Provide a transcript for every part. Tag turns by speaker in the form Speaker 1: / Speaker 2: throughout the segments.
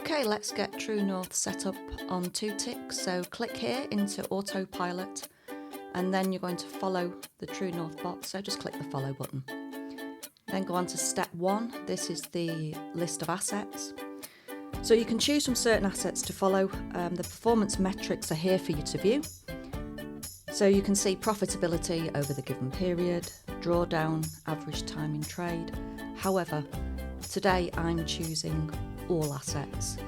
Speaker 1: Okay, let's get TrueNorth set up on TwoTicks. So click here into autopilot, and then you're going to follow the TrueNorth bot. So just click the follow button. Then go on to step 1. This is the list of assets. So you can choose from certain assets to follow. The performance metrics are here for you to view. So you can see profitability over the given period, drawdown, average time in trade. However, today I'm choosing all assets,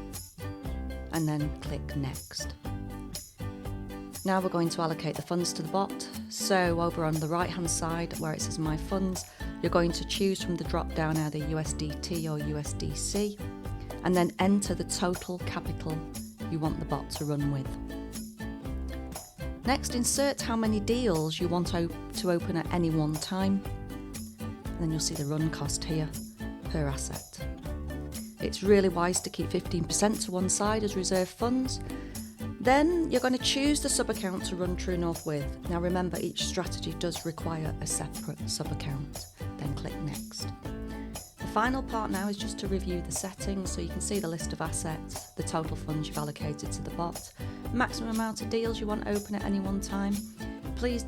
Speaker 1: and then click next. Now we're going to allocate the funds to the bot. So over on the right hand side where it says my funds, you're going to choose from the drop down either USDT or USDC, and then enter the total capital you want the bot to run with. Next, insert how many deals you want to open at any one time. And then you'll see the run cost here per asset. It's really wise to keep 15% to one side as reserve funds. Then you're going to choose the sub-account to run TrueNorth with. Now remember, each strategy does require a separate sub-account. Then click next. The final part now is just to review the settings, so you can see the list of assets, the total funds you've allocated to the bot, maximum amount of deals you want open at any one time. Please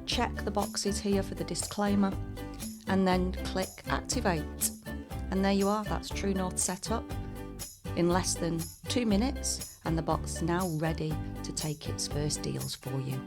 Speaker 1: check the boxes here for the disclaimer, and then click activate. And there you are, that's TrueNorth set up in less than 2 minutes, and the bot's now ready to take its first deals for you.